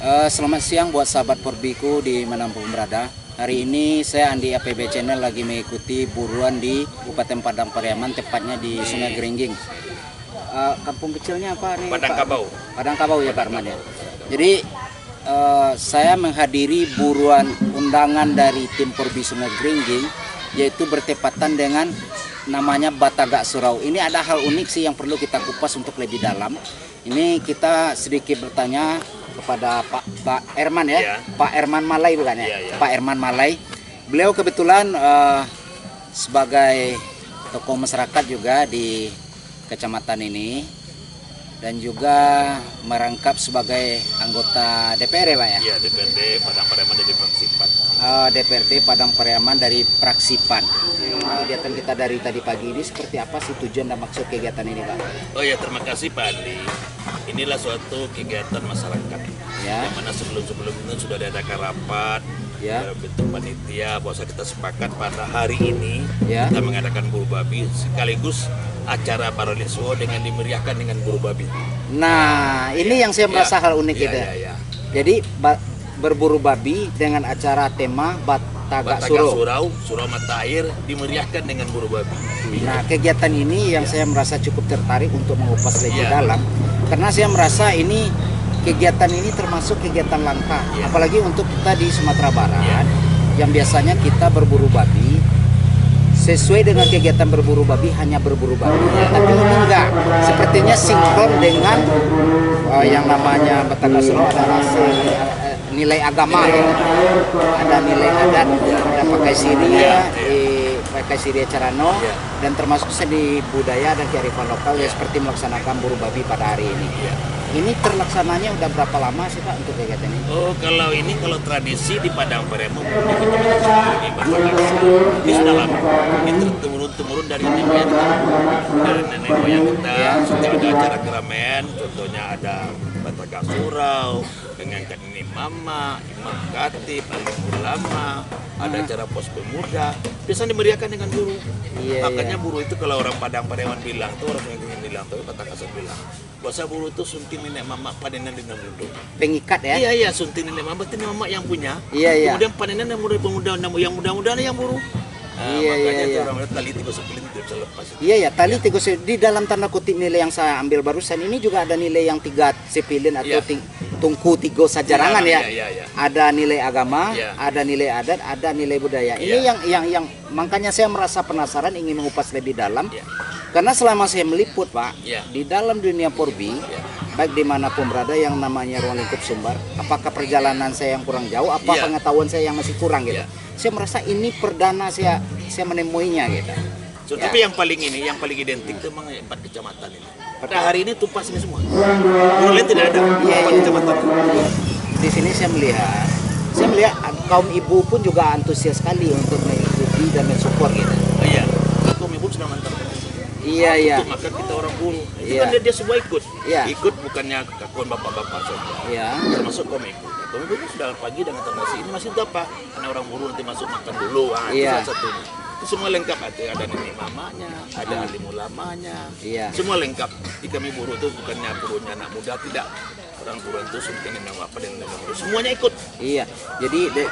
Selamat siang buat sahabat Porbiku di manapun berada. Hari ini saya Andi APB Channel lagi mengikuti buruan di Kabupaten Padang Pariaman, tepatnya di Sungai Geringging. Kampung kecilnya apa nih? Padang Kabau. Padang Kabau ya Pak Arman ya. Jadi saya menghadiri buruan undangan dari tim Porbi Sungai Geringging, yaitu bertepatan dengan namanya Batagak Surau. Ini ada hal unik sih yang perlu kita kupas untuk lebih dalam. Ini kita sedikit bertanya kepada Pak Erman ya, Pak Erman Malai bukan ya? Pak Erman Malai. Beliau kebetulan sebagai tokoh masyarakat juga di kecamatan ini dan juga merangkap sebagai anggota DPR ya Pak ya? Iya, DPRD Padang Pariaman dari Praksipan. DPRD Padang Pariaman dari Praksipan. Kegiatan kita dari tadi pagi ini seperti apa sih tujuan dan maksud kegiatan ini Pak? Oh ya, terima kasih Pak Andi. Inilah suatu kegiatan masyarakat Ya. yang mana sebelum-sebelum itu sudah diadakan rapat Ya. dalam bentuk panitia bahwa kita sepakat pada hari ini Ya. kita mengadakan buru babi sekaligus acara paraliswo dengan dimeriahkan dengan buru babi. Nah, ini yang saya merasa hal unik gitu. Ya. Jadi berburu babi dengan acara tema Batagak Surau. Surau mata air dimeriahkan dengan buru babi. Nah, kegiatan ini yang saya merasa cukup tertarik untuk mengupas lebih dalam, karena saya merasa ini kegiatan ini termasuk kegiatan langka, apalagi untuk kita di Sumatera Barat yang biasanya kita berburu babi sesuai dengan kegiatan berburu babi hanya berburu babi, tapi ini enggak, sepertinya sinkron dengan yang namanya Batagak Surau. Ada rasa nilai agama ya, ada nilai adat, ada pakai siria, pakai siria Carano, dan termasuk seni budaya dan kearifan lokal ya, seperti melaksanakan buru babi pada hari ini. Ini terlaksananya udah berapa lama sih Pak untuk kegiatan ini? Oh, kalau tradisi di Padang Pariaman ini sudah lama. Ini turun-temurun dari nenek moyang kita. Dari nenek moyang kita sudah ada acara keramaian, contohnya ada Batagak Surau, mengangkat ini mama, imam khatib, alim ulama, ada acara pos pemuda. Biasanya dimeriahkan dengan buru. Makanya buru itu kalau orang Padang Pariaman bilang tuh, orang yang bilang tuh, Batak Kasar bilang, bahasa buru itu sunting nenek mama panenan dengan duduk. Pengikat ya? Iya, sunting nenek mama, itu mama yang punya. Iya. Kemudian panenan yang pemuda, yang muda-muda yang buru. Makanya orang tali tiga sepilin tidak bisa lepas. Iya, tali tiga di dalam tanda kutip nilai yang saya ambil barusan ini juga ada nilai yang tiga sipilin atau tungku tiga sajarangan ya. Ada nilai agama, ada nilai adat, ada nilai budaya. Ini yang makanya saya merasa penasaran ingin mengupas lebih dalam. Karena selama saya meliput Pak, di dalam dunia Porbi, baik dimanapun berada yang namanya ruang lingkup Sumbar, apakah perjalanan saya yang kurang jauh, apa pengetahuan saya yang masih kurang gitu. Saya merasa ini perdana saya menemuinya gitu. Tapi yang paling identik itu memang 4 kecamatan ini. Pada hari ini tumpas ini semua. Yang lain tidak ada. 4 kecamatan. Di sini saya melihat kaum ibu pun juga antusias sekali untuk mengikuti dan mensupport gitu. Iya. Kaum ibu sudah mantap. Iya. Untuk makan kita orang buru. Itu kan dia semua ikut. Ikut bukannya kakuan bapak-bapak saja. Termasuk kaum ibu. Kaum ibu sudah pagi dengan nasi ini masih itu apa? Karena orang buru nanti masuk makan dulu. Itu salah satunya. Itu semua lengkap, ada nenek mamanya, ada alim ulamanya. Semua lengkap. Di kami buru itu bukannya burunya anak muda, tidak. Orang buru itu sunting nenek bapak dan nenek buru. Semuanya ikut. Iya.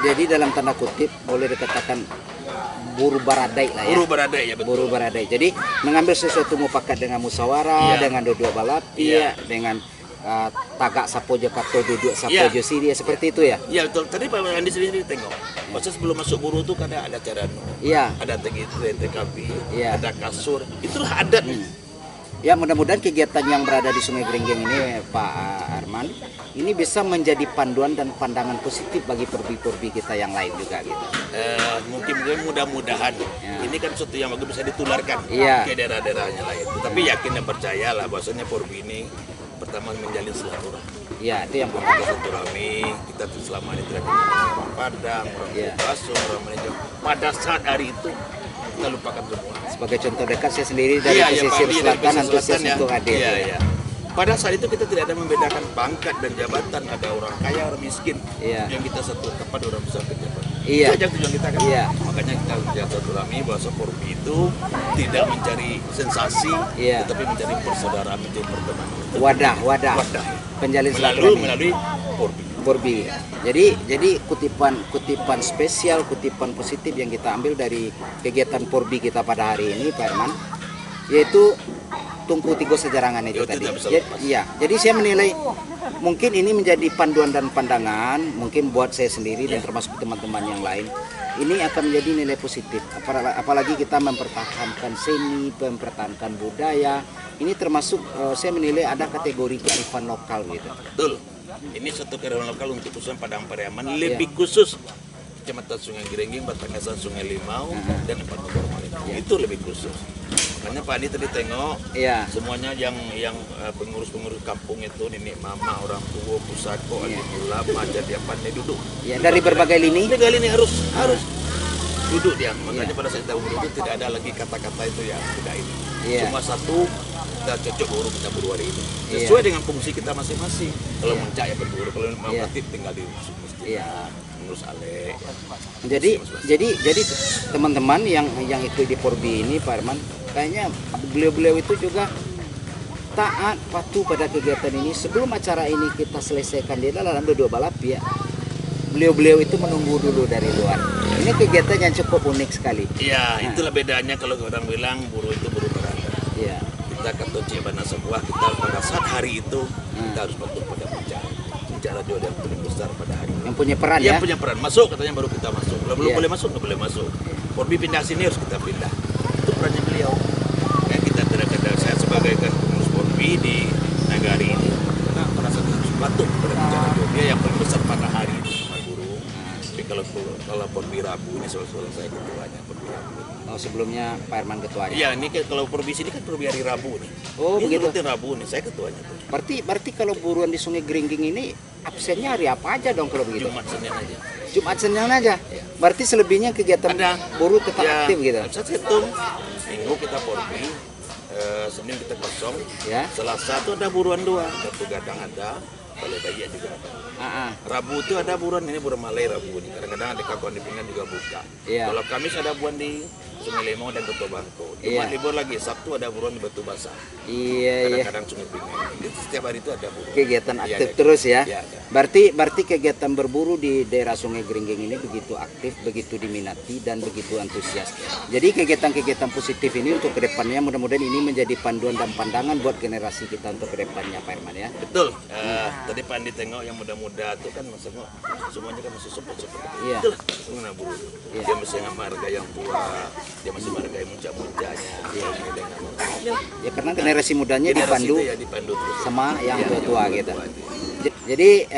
Jadi dalam tanda kutip boleh dikatakan buru baradai lah ya. Buru baradai ya betul. Buru baradai. Jadi mengambil sesuatu mufakat dengan musyawarah, dengan duduk balapi, dengan tagak sapo Jakarta duduk sapo Josiria seperti itu ya. Iya betul. Tadi Pak Andi sendiri tengok. Proses sebelum masuk buru itu kan ada acara ada TKB, ada kasur. Itulah adat. Ya mudah-mudahan kegiatan yang berada di Sungai Geringging ini Pak Arman ini bisa menjadi panduan dan pandangan positif bagi porbi-porbi kita yang lain juga gitu. Mungkin mudah-mudahan ini kan sesuatu yang bagus bisa ditularkan ke daerah-daerahnya lain. Tapi yakin dan percayalah bahwasanya porbi ini pertama menjalin silaturahmi. Iya, itu yang pertama. Silaturahmi kita tuh selama ini tidak orang Padang, orang Kasur, orang manajer. Pada saat hari itu kita lupakan semua. Sebagai contoh dekat saya sendiri dari pesisir selatan antusias untuk hadir. Pada saat itu kita tidak ada membedakan pangkat dan jabatan, ada orang kaya, orang miskin. Yang kita satukan pada orang besar pejabat. Itu aja tujuan kita kan. Makanya kita silaturahmi bahwa Porbi itu tidak mencari sensasi, tetapi mencari persaudaraan, mencari pertemanan. Wadah. Penjalin silaturahmi. Melalui Porbi. Porbi. Jadi kutipan spesial, kutipan positif yang kita ambil dari kegiatan Porbi kita pada hari ini, Pak Herman, yaitu Tungku Tigo Sejarangan itu tadi. Iya, jadi saya menilai mungkin ini menjadi panduan dan pandangan mungkin buat saya sendiri dan termasuk teman-teman yang lain. Ini akan menjadi nilai positif. Apalagi kita mempertahankan seni, mempertahankan budaya. Ini termasuk saya menilai ada kategori kearifan lokal gitu. Betul. Ini satu kearifan lokal untuk khususnya Padang Pariaman, lebih khusus Kecamatan Sungai Girengging, Batangasan Sungai Limau, dan Empat Pokok Maling. Itu lebih khusus. Makanya Pak Andi tadi tengok semuanya yang pengurus-pengurus kampung itu, nenek mama, orang tua, pusako, adik ulama, jadi pandai duduk. Ya, dari berbagai lini. Berbagai lini harus duduk dia. Makanya pada saat kita duduk tidak ada lagi kata-kata itu ya tidak ini. Cuma satu, kita cocok berburu, kita berburu hari ini. Sesuai dengan fungsi kita masing-masing. Kalau mencak ya berburu, kalau mau aktif tinggal di masjid. Mengurus Ale. Jadi teman-teman yang ikut di Porbi ini, Pak Herman, kayaknya beliau-beliau itu juga taat patuh pada kegiatan ini. Sebelum acara ini kita selesaikan di dalam dua balap ya, beliau-beliau itu menunggu dulu dari luar. Ini kegiatan yang cukup unik sekali. Iya, itulah bedanya kalau orang bilang buru itu buru berada. Iya. Kita kata Cibana sebuah, kita pada saat hari itu kita harus patuh pada bicara. Bicara juga yang paling besar pada hari ini. Yang punya peran ya? Yang punya peran. Masuk katanya baru kita masuk. Kalau belum boleh masuk, nggak boleh masuk. Porbi pindah sini harus kita pindah. Itu perannya beliau. Ya, kita tidak saya sebagai pengurus Porbi di Nagari ini, karena merasa harus patuh pada bicara dia yang paling besar pada hari ini. Tapi kalau Porbi Rabu ini soal-soal saya ketuanya Porbi Rabu. Oh, sebelumnya Pak Herman ketuanya. Iya, ini kalau Porbi sini kan Porbi hari Rabu nih. Oh, ini begitu. rutin Rabu nih, saya ketuanya tuh. Berarti kalau buruan di Sungai Geringging ini absennya hari apa aja dong kalau begitu? Jumat Senin aja. Jumat Senin aja. Ya. Berarti selebihnya kegiatan buruh tetap aktif gitu. Saya hitung Minggu kita Porbi, Senin kita kosong. Ya. Selasa itu ada buruan dua, Batu Gadang ada, Balai Bayi juga ada. Rabu itu ada buruan, ini buruan Malai Rabu ini. Kadang-kadang ada kawan di pinggan juga buka. Ya. Kalau Kamis ada buruan di Sungai Limau dan Ketua Bangko. Jumat libur lagi, Sabtu ada buruan di Batu Basah. Kadang-kadang Sungai Pinggan. Itu setiap hari itu ada buruan. Kegiatan aktif terus ya. Berarti kegiatan berburu di daerah Sungai Geringging ini begitu aktif, begitu diminati dan begitu antusias. Jadi kegiatan-kegiatan positif ini untuk kedepannya mudah-mudahan ini menjadi panduan dan pandangan buat generasi kita untuk kedepannya, Pak Herman ya. Betul. Tadi Pak Andi tengok yang muda-muda itu kan semuanya kan masih support-support. Iya. Itulah pengguna buruh. Dia masih menghargai yang tua, dia masih menghargai muncak-muncaknya. Ya karena generasi mudanya dipandu terus sama yang tua-tua gitu. Jadi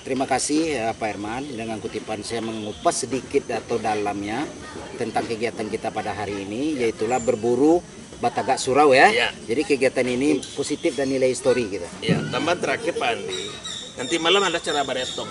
terima kasih Pak Herman, dengan kutipan saya mengupas sedikit atau dalamnya tentang kegiatan kita pada hari ini, yaitulah berburu Batagak Surau ya. Jadi kegiatan ini positif dan nilai histori gitu. Ya, tambahan terakhir Pak Andi, nanti malam ada acara baretong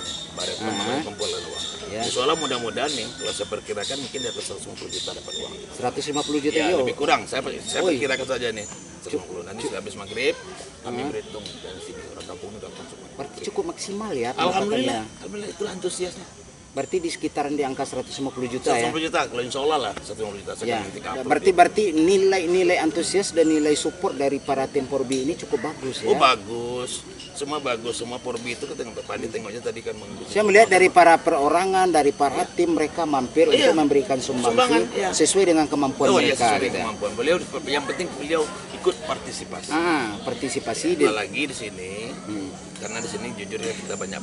kumpulan uang. Soalnya mudah-mudahan nih, kalau saya perkirakan mungkin di atas 150 juta dapat uang. 150 juta ya, lebih kurang. Saya perkirakan saja nih 150. Nanti sudah habis maghrib, kami berhitung dari sini orang kampung udah semua. Berarti cukup maksimal ya. Alhamdulillah itulah antusiasnya. Berarti di sekitaran di angka 150 juta ya? 150 juta, kalau insya Allah lah 150 juta. Ya. Berarti nilai antusias dan nilai support dari para tim Porbi ini cukup bagus ya? Oh bagus, semua bagus, semua Porbi itu ketemu Pak Andi tengoknya tadi kan menggunakan. Saya melihat dari para perorangan, dari para tim mereka mampir untuk memberikan sumbangsih sesuai dengan kemampuan mereka. Sesuai dengan kemampuan beliau, yang penting beliau ikut partisipasi. Partisipasi. Lagi di sini, karena di sini jujur ya kita banyak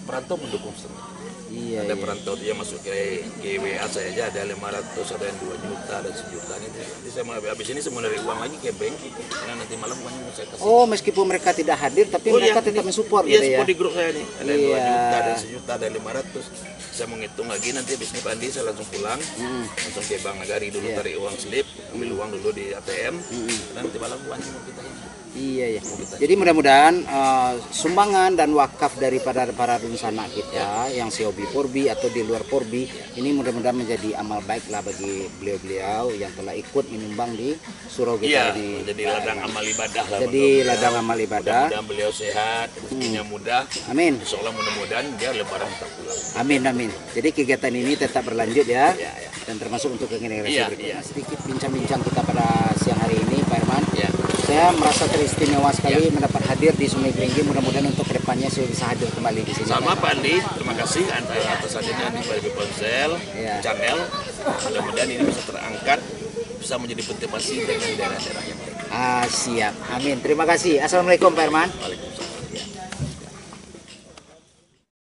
perantau mendukung semua. Ada perantau dia masuk ke WA saya aja ada 500, ada yang 2 juta, ada 1 juta. Nanti saya mau habis ini semua dari uang lagi ke bank, karena nanti malam uangnya mau saya kasih. Oh, meskipun mereka tidak hadir tapi mereka tetap mensupport gitu ya? Iya, support di grup saya nih. Ada 2 juta, ada 1 juta, ada 500. Saya mau ngitung lagi nanti habis ini Pak Andi saya langsung pulang, langsung ke Bank Nagari dulu tarik uang slip, ambil uang dulu di ATM, dan nanti malam uangnya mau kita Iya. Jadi mudah-mudahan sumbangan dan wakaf daripada para rencana kita yang sehobi Porbi atau di luar Porbi ini mudah-mudahan menjadi amal baik lah bagi beliau-beliau yang telah ikut menyumbang di surau kita ini. Jadi ladang amal ibadah lah. Jadi ladang amal ibadah. Mudah-mudahan beliau sehat, rezekinya mudah. Amin. Insyaallah mudah-mudahan dia lebaran tak pulang. Amin. Jadi kegiatan ini tetap berlanjut ya. Dan termasuk untuk generasi berikutnya. Sedikit bincang-bincang kita pada siang hari ini Pak Herman. Saya merasa teristimewa sekali mendapat hadir di Sungai Geringging. Mudah-mudahan untuk kedepannya saya bisa hadir kembali di sini. Sama Pak Andi, terima kasih atas hadirnya di Bali Ponsel channel. Mudah-mudahan ini bisa terangkat, bisa menjadi motivasi dengan daerah-daerah yang lain. Siap, amin. Terima kasih. Assalamualaikum Pak Herman.